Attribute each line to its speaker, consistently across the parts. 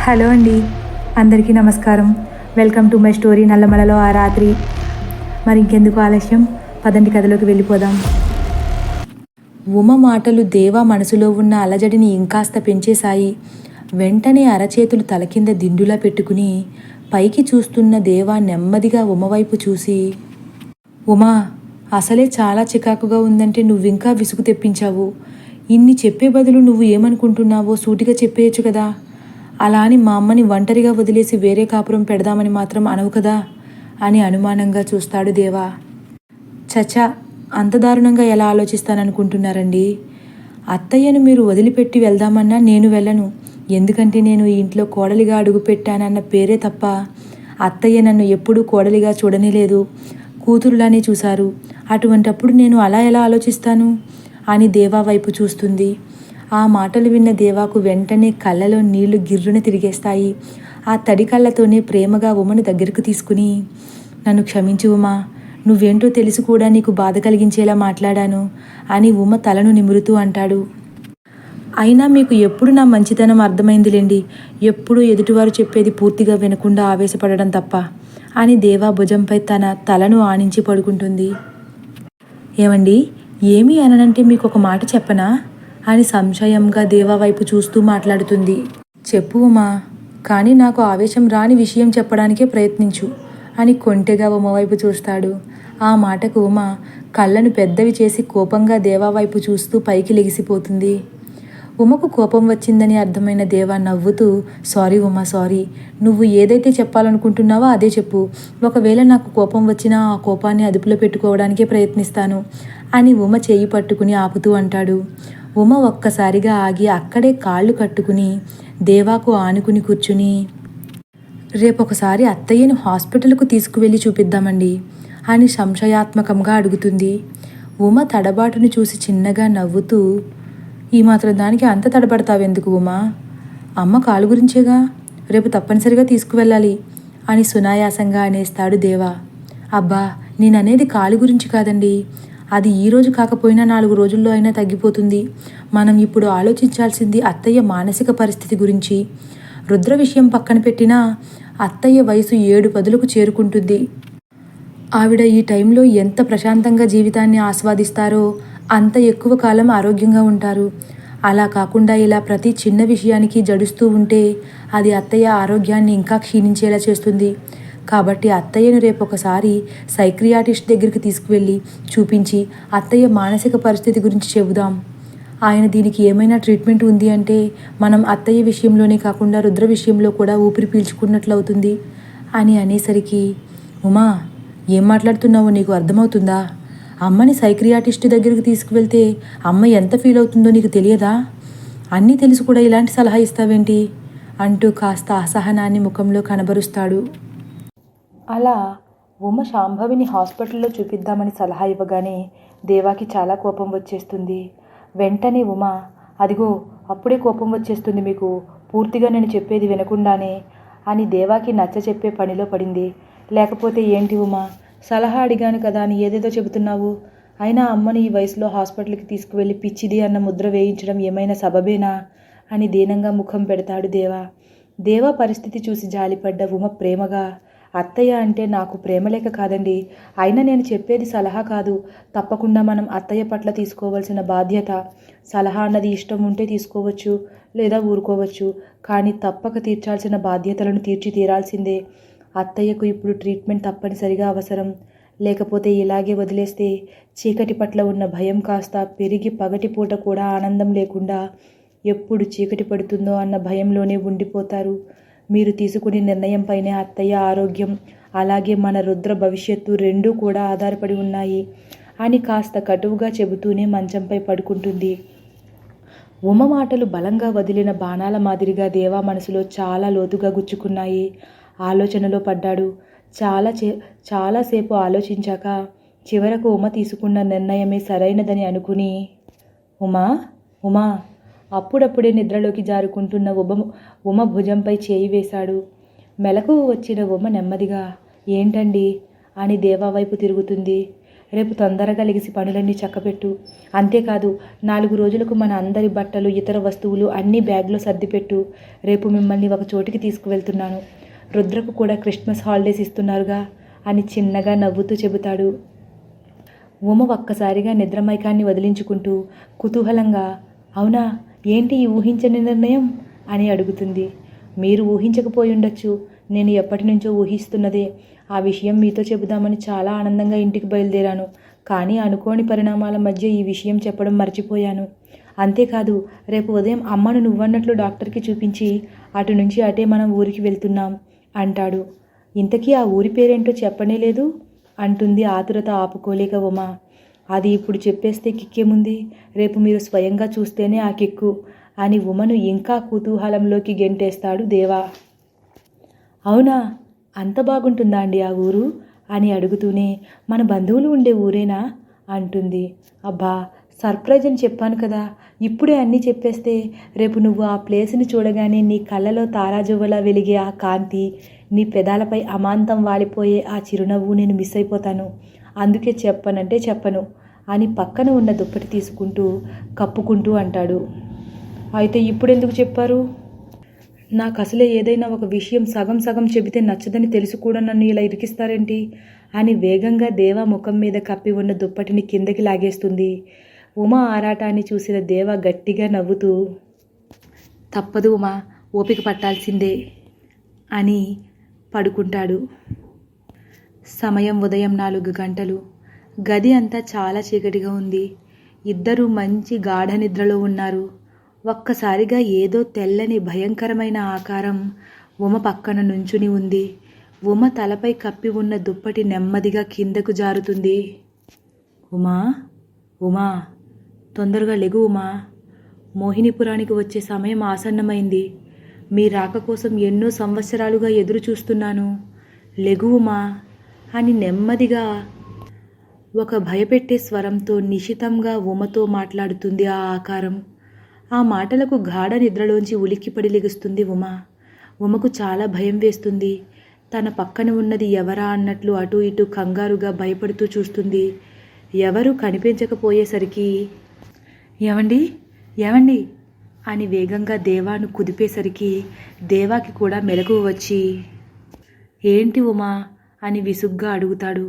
Speaker 1: Hello అండి, అందరికీ నమస్కారం. వెల్కమ్ టు మై స్టోరీ నల్లమలలో ఆ రాత్రి. మరి ఇంకెందుకు ఆలస్యం, పదండి కథలోకి వెళ్ళిపోదాం. ఉమ మాటలు దేవా మనసులో ఉన్న అలజడిని ఇంకాస్త పెంచేశాయి. వెంటనే అరచేతులు తల కింద దిండులా పెట్టుకుని పైకి చూస్తున్న దేవా నెమ్మదిగా ఉమ వైపు చూసి, ఉమా, అసలే చాలా చికాకుగా ఉందంటే నువ్వింకా విసుగు తెప్పించావు. ఇన్ని చెప్పే బదులు నువ్వు ఏమనుకుంటున్నావో సూటిగా చెప్పేయచ్చు కదా. అలా అని మా అమ్మని ఒంటరిగా వదిలేసి వేరే కాపురం పెడదామని మాత్రం అనవు కదా అని అనుమానంగా చూస్తాడు దేవా. చచా, అంత దారుణంగా ఎలా ఆలోచిస్తాననుకుంటున్నారండి? అత్తయ్యను మీరు వదిలిపెట్టి వెళ్దామన్నా నేను వెళ్ళను. ఎందుకంటే నేను ఈ ఇంట్లో కోడలిగా అడుగుపెట్టానన్న పేరే తప్ప అత్తయ్య నన్ను ఎప్పుడూ కోడలిగా చూడనేలేదు, కూతురులానే చూశారు. అటువంటప్పుడు నేను అలా ఎలా ఆలోచిస్తాను అని దేవా వైపు చూస్తుంది. ఆ మాటలు విన్న దేవాకు వెంటనే కళ్ళలో నీళ్లు గిర్రున తిరిగేస్తాయి. ఆ తడి కళ్ళతోనే ప్రేమగా ఉమను దగ్గరకు తీసుకుని, నన్ను క్షమించు ఉమా, నువ్వేంటో తెలిసి కూడా నీకు బాధ కలిగించేలా మాట్లాడాను అని ఉమ తలను నిమురుతూ అంటాడు. అయినా మీకు ఎప్పుడు నా మంచితనం అర్థమైందిలేండి, ఎప్పుడూ ఎదుటివారు చెప్పేది పూర్తిగా వినకుండా ఆవేశపడడం తప్ప అని దేవా భుజంపై తన తలను ఆనించి పడుకుంటుంది. ఏమండి, ఏమీ అననంటే మీకు ఒక మాట చెప్పనా అని సంశయంగా దేవా వైపు చూస్తూ మాట్లాడుతుంది. చెప్పు ఉమా, కానీ నాకు ఆవేశం రాని విషయం చెప్పడానికే ప్రయత్నించు అని కొంటెగా ఉమ వైపు చూస్తాడు. ఆ మాటకు ఉమ కళ్ళను పెద్దవి చేసి కోపంగా దేవా వైపు చూస్తూ పైకి లెగిసిపోతుంది. ఉమకు కోపం వచ్చిందని అర్థమైన దేవా నవ్వుతూ, సారీ ఉమా, సారీ. నువ్వు ఏదైతే చెప్పాలనుకుంటున్నావో అదే చెప్పు. ఒకవేళ నాకు కోపం వచ్చినా ఆ కోపాన్ని అదుపులో పెట్టుకోవడానికే ప్రయత్నిస్తాను అని ఉమ చేయి పట్టుకుని ఆపుతూ అంటాడు. ఉమ ఒక్కసారిగా ఆగి అక్కడే కాళ్ళు కట్టుకుని దేవాకు ఆనుకుని కూర్చుని, రేపొకసారి అత్తయ్యను హాస్పిటల్కు తీసుకువెళ్ళి చూపిద్దామండి అని సంశయాత్మకంగా అడుగుతుంది. ఉమ తడబాటును చూసి చిన్నగా నవ్వుతూ, ఈ మాత్రం దానికి అంత తడబడతావెందుకు ఉమా? అమ్మ కాలు గురించేగా, రేపు తప్పనిసరిగా తీసుకువెళ్ళాలి అని సునాయాసంగా అనేస్తాడు దేవా. అబ్బా, నేననేది కాలు గురించి కాదండి. అది ఈరోజు కాకపోయినా 4 రోజుల్లో అయినా తగ్గిపోతుంది. మనం ఇప్పుడు ఆలోచించాల్సింది అత్తయ్య మానసిక పరిస్థితి గురించి. రుద్ర విషయం పక్కన పెట్టినా అత్తయ్య వయసు 7 పదులకు చేరుకుంటుంది. ఆవిడ ఈ టైంలో ఎంత ప్రశాంతంగా జీవితాన్ని ఆస్వాదిస్తారో అంత ఎక్కువ కాలం ఆరోగ్యంగా ఉంటారు. అలా కాకుండా ఇలా ప్రతి చిన్న విషయానికి జడుస్తూ ఉంటే అది అత్తయ్య ఆరోగ్యాన్ని ఇంకా క్షీణించేలా చేస్తుంది. కాబట్టి అత్తయ్యను రేపొకసారి సైక్రియాటిస్ట్ దగ్గరికి తీసుకువెళ్ళి చూపించి అత్తయ్య మానసిక పరిస్థితి గురించి చెబుదాం. ఆయన దీనికి ఏమైనా ట్రీట్మెంట్ ఉంది అంటే మనం అత్తయ్య విషయంలోనే కాకుండా రుద్ర విషయంలో కూడా ఊపిరి పీల్చుకున్నట్లు అవుతుంది అని అనేసరికి, ఉమా, ఏం మాట్లాడుతున్నావో నీకు అర్థమవుతుందా? అమ్మని సైక్రియాటిస్ట్ దగ్గరికి తీసుకువెళ్తే అమ్మ ఎంత ఫీల్ అవుతుందో నీకు తెలియదా? అన్నీ తెలిసి కూడా ఇలాంటి సలహా ఇస్తావేంటి అంటూ కాస్త అసహనాన్ని ముఖంలో కనబరుస్తాడు. అలా ఉమ శాంభవిని హాస్పిటల్లో చూపిద్దామని సలహా ఇవ్వగానే దేవాకి చాలా కోపం వచ్చేస్తుంది. వెంటనే ఉమ, అదిగో అప్పుడే కోపం వచ్చేస్తుంది మీకు, పూర్తిగా నేను చెప్పేది వినకుండానే అని దేవాకి నచ్చ చెప్పే పనిలో పడింది. లేకపోతే ఏంటి ఉమా, సలహా అడిగాను కదా అని ఏదేదో చెబుతున్నావు. అయినా అమ్మని ఈ వయసులో హాస్పిటల్కి తీసుకువెళ్ళి పిచ్చిది అన్న ముద్ర వేయించడం ఏమైనా సబబేనా అని దీనంగా ముఖం పెడతాడు దేవా. దేవా పరిస్థితి చూసి జాలిపడ్డ ఉమ ప్రేమగా, అత్తయ్య అంటే నాకు ప్రేమలేక కాదండి, అయినా నేను చెప్పేది సలహా కాదు. తప్పకుండా మనం అత్తయ్య పట్ల తీసుకోవాల్సిన బాధ్యత. సలహా అన్నది ఇష్టం ఉంటే తీసుకోవచ్చు, లేదా ఊరుకోవచ్చు, కానీ తప్పక తీర్చాల్సిన బాధ్యతలను తీరాల్సిందే. అత్తయ్యకు ఇప్పుడు ట్రీట్మెంట్ తప్పనిసరిగా అవసరం. లేకపోతే ఇలాగే వదిలేస్తే చీకటి పట్ల ఉన్న భయం కాస్త పెరిగి పగటిపూట కూడా ఆనందం లేకుండా ఎప్పుడు చీకటి పడుతుందో అన్న భయంలోనే ఉండిపోతారు. మీరు తీసుకునే నిర్ణయంపైనే అత్తయ్య ఆరోగ్యం, అలాగే మన రుద్ర భవిష్యత్తు రెండూ కూడా ఆధారపడి ఉన్నాయి అని కాస్త కటువుగా చెబుతూనే మంచంపై పడుకుంటుంది. ఉమ మాటలు బలంగా వదిలిన బాణాల మాదిరిగా దేవా మనసులో చాలా లోతుగా గుచ్చుకున్నాయి. ఆలోచనలో పడ్డాడు. చాలాసేపు ఆలోచించాక చివరకు ఉమ తీసుకున్న నిర్ణయమే సరైనదని అనుకుని, ఉమా, ఉమా అప్పుడప్పుడే నిద్రలోకి జారుకుంటున్న ఉమ భుజంపై చేయి వేశాడు. మెలకువ వచ్చిన ఉమ నెమ్మదిగా, ఏంటండి అని దేవా వైపు తిరుగుతుంది. రేపు తొందరగా లెగిసి పనులన్నీ చక్కబెట్టు. అంతేకాదు 4 రోజులకు మన అందరి బట్టలు, ఇతర వస్తువులు అన్నీ బ్యాగ్లో సర్దిపెట్టు. రేపు మిమ్మల్ని ఒక చోటికి తీసుకువెళ్తున్నాను. రుద్రకు కూడా క్రిస్మస్ హాలిడేస్ ఇస్తున్నారుగా అని చిన్నగా నవ్వుతూ చెబుతాడు. ఉమ ఒక్కసారిగా నిద్రమైకాన్ని వదిలించుకుంటూ కుతూహలంగా, అవునా, ఏంటి ఈ ఊహించని నిర్ణయం అని అడుగుతుంది. మీరు ఊహించకపోయి ఉండొచ్చు, నేను ఎప్పటి నుంచో ఊహిస్తున్నదే. ఆ విషయం మీతో చెబుదామని చాలా ఆనందంగా ఇంటికి బయలుదేరాను. కానీ అనుకోని పరిణామాల మధ్య ఈ విషయం చెప్పడం మర్చిపోయాను. అంతేకాదు రేపు ఉదయం అమ్మను నువ్వన్నట్లు డాక్టర్కి చూపించి అటు నుంచి అటే మనం ఊరికి వెళ్తున్నాం అంటాడు. ఇంతకీ ఆ ఊరి పేరేంటో చెప్పనే లేదు అంటుంది ఆతురత ఆపుకోలేక ఉమ. అది ఇప్పుడు చెప్పేస్తే కిక్కేముంది, రేపు మీరు స్వయంగా చూస్తేనే ఆ కిక్కు అని ఉమను ఇంకా కుతూహలంలోకి గెంటేస్తాడు దేవా. అవునా, అంత బాగుంటుందా అండి ఆ ఊరు అని అడుగుతూనే, మన బంధువులు ఉండే ఊరేనా అంటుంది. అబ్బా, సర్ప్రైజ్ అని చెప్పాను కదా, ఇప్పుడే అన్నీ చెప్పేస్తే రేపు నువ్వు ఆ ప్లేస్ని చూడగానే నీ కళ్ళలో తారాజువ్వలా వెలిగే ఆ కాంతి, నీ పెదాలపై అమాంతం వాలిపోయే ఆ చిరునవ్వు నేను మిస్ అయిపోతాను. అందుకే చెప్పనంటే చెప్పను అని పక్కన ఉన్న దుప్పటి తీసుకుంటూ కప్పుకుంటూ అంటాడు. అయితే ఇప్పుడెందుకు చెప్పారు? నాకు అసలే ఏదైనా ఒక విషయం సగం సగం చెబితే నచ్చదని తెలుసు కూడా నన్ను ఇలా ఇరికిస్తారేంటి అని వేగంగా దేవా ముఖం మీద కప్పి ఉన్న దుప్పటిని కిందకి లాగేస్తుంది. ఉమా ఆరాటాన్ని చూసిన దేవ గట్టిగా నవ్వుతూ, తప్పదు ఉమా, ఓపిక పట్టాల్సిందే అని పడుకుంటాడు. సమయం ఉదయం 4 గంటలు. గది అంతా చాలా చీకటిగా ఉంది. ఇద్దరూ మంచి గాఢ నిద్రలో ఉన్నారు. ఒక్కసారిగా ఏదో తెల్లని భయంకరమైన ఆకారం ఉమ పక్కన నుంచుని ఉంది. ఉమ తలపై కప్పి ఉన్న దుప్పటి నెమ్మదిగా కిందకు జారుతుంది. ఉమా, ఉమా, తొందరగా లెగు ఉమా, మోహినీపురానికి వచ్చే సమయం ఆసన్నమైంది. మీ రాక కోసం ఎన్నో సంవత్సరాలుగా ఎదురు చూస్తున్నాను. లెగు ఉమా అని నెమ్మదిగా ఒక భయపెట్టే స్వరంతో నిశితంగా ఉమతో మాట్లాడుతుంది ఆ ఆకారం. ఆ మాటలకు గాఢ నిద్రలోంచి ఉలిక్కిపడి లెగుస్తుంది ఉమ. ఉమకు చాలా భయం వేస్తుంది. తన పక్కన ఉన్నది ఎవరా అన్నట్లు అటు ఇటు కంగారుగా భయపడుతూ చూస్తుంది. ఎవరు కనిపించకపోయేసరికి, ఏవండి, ఏవండి అని వేగంగా దేవాను కుదిపేసరికి దేవాకి కూడా మెలకువ వచ్చి, ఏంటి ఉమా అని విసుగ్గా అడుగుతాడు.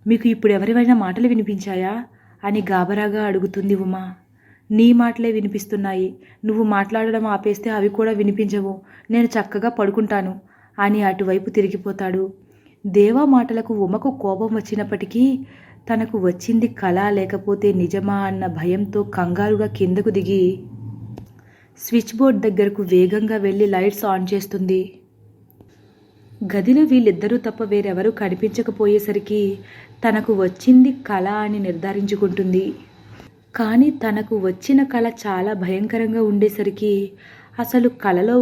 Speaker 1: మీకు ఇప్పుడు ఎవరివైనా మాటలు వినిపించాయా అని గాబరాగా అడుగుతుంది ఉమ. నీ మాటలే వినిపిస్తున్నాయి. నువ్వు మాట్లాడడం ఆపేస్తే అవి కూడా వినిపించవు. నేను చక్కగా పడుకుంటాను అని అటువైపు తిరిగిపోతాడు. దేవా మాటలకు ఉమకు కోపం వచ్చినప్పటికీ తనకు వచ్చింది కళ లేకపోతే నిజమా అన్న భయంతో కంగారుగా కిందకు దిగి స్విచ్ బోర్డ్ దగ్గరకు వేగంగా వెళ్ళి లైట్స్ ఆన్ చేస్తుంది. గదిలో వీళ్ళిద్దరూ తప్ప వేరెవరూ కనిపించకపోయేసరికి తనకు వచ్చింది కళ అని నిర్ధారించుకుంటుంది. కానీ తనకు వచ్చిన కళ చాలా భయంకరంగా ఉండేసరికి అసలు కళలో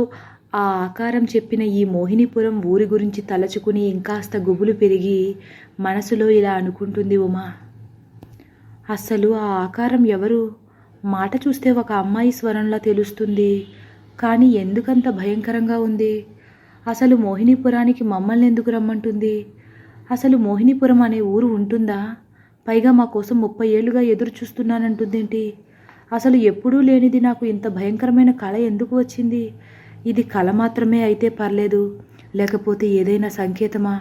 Speaker 1: ఆ ఆకారం చెప్పిన ఈ మోహినీపురం ఊరి గురించి తలచుకుని ఇంకాస్త గుబులు పెరిగి మనసులో ఇలా అనుకుంటుంది ఉమా. అసలు ఆ ఆకారం ఎవరు? మాట చూస్తే ఒక అమ్మాయి స్వరంలా తెలుస్తుంది. కానీ ఎందుకంత భయంకరంగా ఉంది? అసలు మోహినీపురానికి మమ్మల్ని ఎందుకు రమ్మంటుంది? అసలు మోహినీపురం అనే ఊరు ఉంటుందా? పైగా మా కోసం 30 ఏళ్లుగా ఎదురు చూస్తున్నానంటుందేంటి? అసలు ఎప్పుడూ లేనిది నాకు ఇంత భయంకరమైన కళ ఎందుకు వచ్చింది? ఇది కళ మాత్రమే అయితే పర్లేదు, లేకపోతే ఏదైనా సంకేతమా?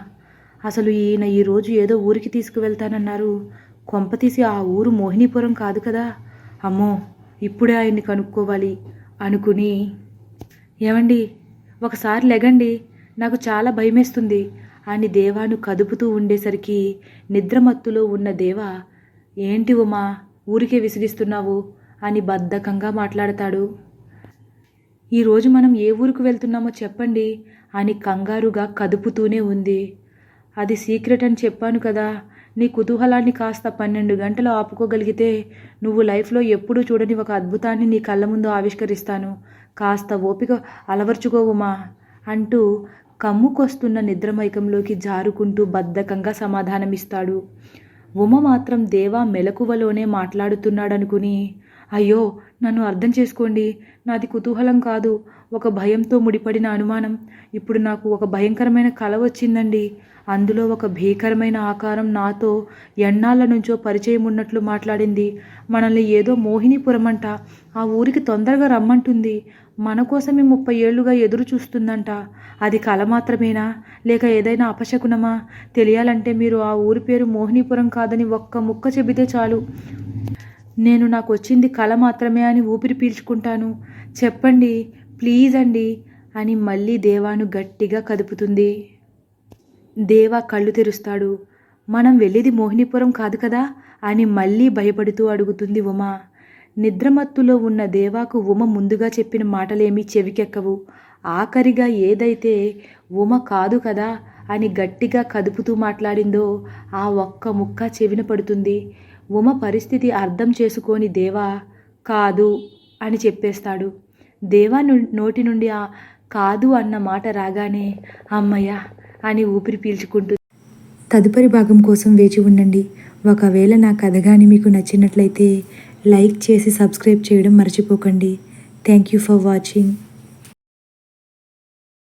Speaker 1: అసలు ఈయన ఈరోజు ఏదో ఊరికి తీసుకువెళ్తానన్నారు. కొంపతీసి ఆ ఊరు మోహినీపురం కాదు కదా? అమ్మో, ఇప్పుడే ఆయన్ని కనుక్కోవాలి అనుకుని, ఏమండి, ఒకసారి లెగండి, నాకు చాలా భయమేస్తుంది అని దేవాను కదుపుతూ ఉండేసరికి నిద్రమత్తులో ఉన్న దేవా, ఏంటి ఉమా, ఊరికే విసిగిస్తున్నావు అని బద్ధకంగా మాట్లాడతాడు. ఈరోజు మనం ఏ ఊరికి వెళ్తున్నామో చెప్పండి అని కంగారుగా కదుపుతూనే ఉంది. అది సీక్రెట్ అని చెప్పాను కదా. నీ కుతూహలాన్ని కాస్త 12 గంటలు ఆపుకోగలిగితే నువ్వు లైఫ్లో ఎప్పుడూ చూడని ఒక అద్భుతాన్ని నీ కళ్ళ ముందు ఆవిష్కరిస్తాను. కాస్త ఓపిక అలవర్చుకోవుమా అంటూ కమ్ముకొస్తున్న నిద్రమైకంలోకి జారుకుంటూ బద్ధకంగా సమాధానమిస్తాడు. ఉమ మాత్రం దేవా మెలకువలోనే మాట్లాడుతున్నాడనుకుని, అయ్యో, నన్ను అర్థం చేసుకోండి, నాది కుతూహలం కాదు, ఒక భయంతో ముడిపడిన అనుమానం. ఇప్పుడు నాకు ఒక భయంకరమైన కల వచ్చిందండి అందులో ఒక భీకరమైన ఆకారం నాతో ఎన్నాళ్ళ నుంచో పరిచయం ఉన్నట్లు మాట్లాడింది. మనల్ని ఏదో మోహినీపురం అంట, ఆ ఊరికి తొందరగా రమ్మంటుంది. మన కోసమే 30 ఏళ్లుగా ఎదురు చూస్తుందంట. అది కల మాత్రమేనా, లేక ఏదైనా అపశకునమా? తెలియాలంటే మీరు ఆ ఊరి పేరు మోహినీపురం కాదని ఒక్క ముక్క చెబితే చాలు. నేను నాకు వచ్చింది కల మాత్రమే అని ఊపిరి పీల్చుకుంటాను. చెప్పండి ప్లీజ్ అండి అని మళ్ళీ దేవాను గట్టిగా కదుపుతుంది. దేవా కళ్ళు తెరుస్తాడు. మనం వెళ్ళేది మోహినీపురం కాదు కదా అని మళ్ళీ భయపడుతూ అడుగుతుంది ఉమ. నిద్రమత్తులో ఉన్న దేవాకు ఉమ ముందుగా చెప్పిన మాటలేమీ చెవికెక్కవు. ఆఖరిగా ఏదైతే ఉమ కాదు కదా అని గట్టిగా కదుపుతూ మాట్లాడిందో ఆ ఒక్క ముక్క చెవిన పడుతుంది. ఉమ పరిస్థితి అర్థం చేసుకొని దేవా కాదు అని చెప్పేస్తాడు. దేవా నోటి నుండి ఆ కాదు అన్న మాట రాగానే అమ్మయ్య అని ఊపిరి పీల్చుకుంటూ తదుపరి భాగం కోసం వేచి ఉండండి. ఒకవేళ నా కథ కానీ మీకు నచ్చినట్లయితే లైక్ చేసి సబ్స్క్రైబ్ చేయడం మర్చిపోకండి. Thank you for watching.